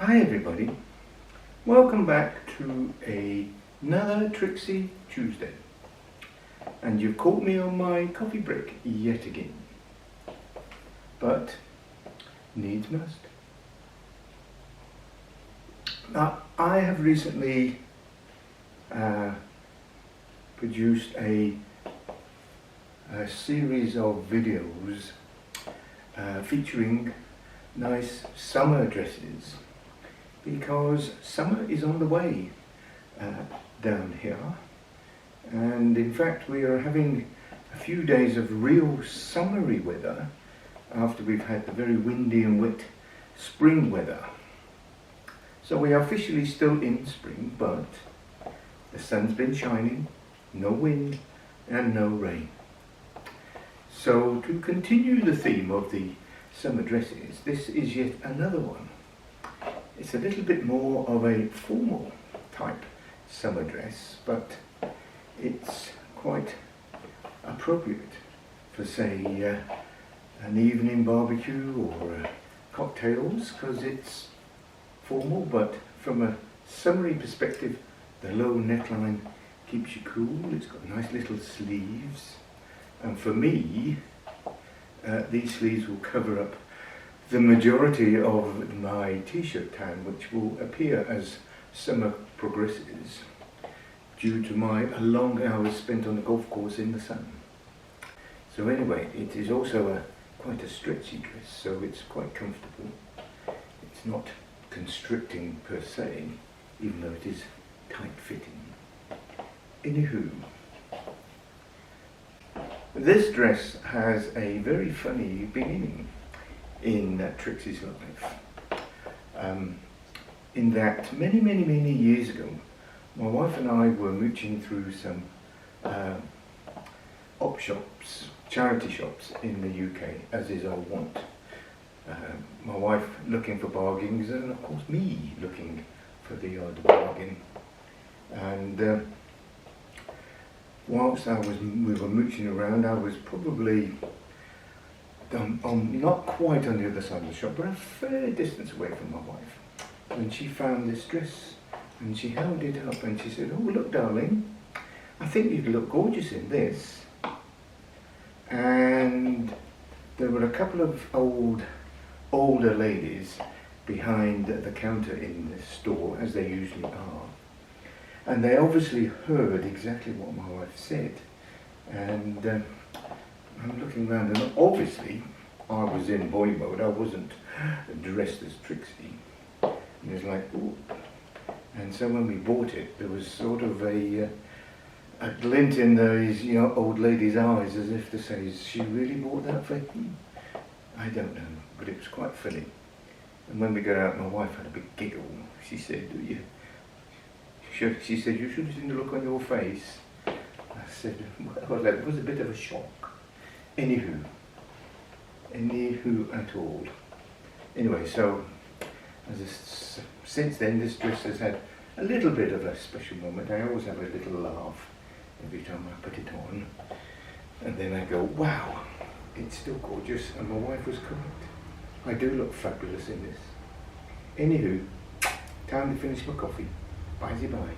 Hi everybody, welcome back to another Trixie Tuesday, and you've caught me on my coffee break yet again, but needs must. Now I have recently produced a series of videos featuring nice summer dresses, because summer is on the way down here, and in fact we are having a few days of real summery weather after we've had the very windy and wet spring weather. So we are officially still in spring, but the sun's been shining, no wind and no rain. So to continue the theme of the summer dresses, this is yet another one. It's a little bit more of a formal type summer dress, but it's quite appropriate for, say, an evening barbecue or cocktails, because it's formal, but from a summery perspective, the low neckline keeps you cool. It's got nice little sleeves, and for me, these sleeves will cover up the majority of my t-shirt tan, which will appear as summer progresses due to my long hours spent on the golf course in the sun. So anyway, it is also quite a stretchy dress, so it's quite comfortable. It's not constricting per se, even though it is tight-fitting. Anywho, this dress has a very funny beginning in Trixie's life, in that many years ago, my wife and I were mooching through some op shops, charity shops in the UK, as is our wont. My wife looking for bargains, and of course me looking for the odd bargain. And whilst we were mooching around, I was probably not quite on the other side of the shop, but a fair distance away from my wife, when she found this dress, and she held it up and she said, "Oh, look darling, I think you'd look gorgeous in this." And there were a couple of older ladies behind the counter in this store, as they usually are, and they obviously heard exactly what my wife said. And I'm looking around, and obviously I was in boy mode. I wasn't dressed as Trixie. And it was like, ooh. And so when we bought it, there was sort of a glint in those old lady's eyes, as if to say, "Is she really bought that for him?" I don't know, but it was quite funny. And when we got out, my wife had a big giggle. She said, she said, "You should have seen the look on your face." I said, well, that was a bit of a shock. Anywho at all. Anyway, so since then, this dress has had a little bit of a special moment. I always have a little laugh every time I put it on, and then I go, wow, it's still gorgeous, and my wife was correct. I do look fabulous in this. Anywho, time to finish my coffee. Bye-bye.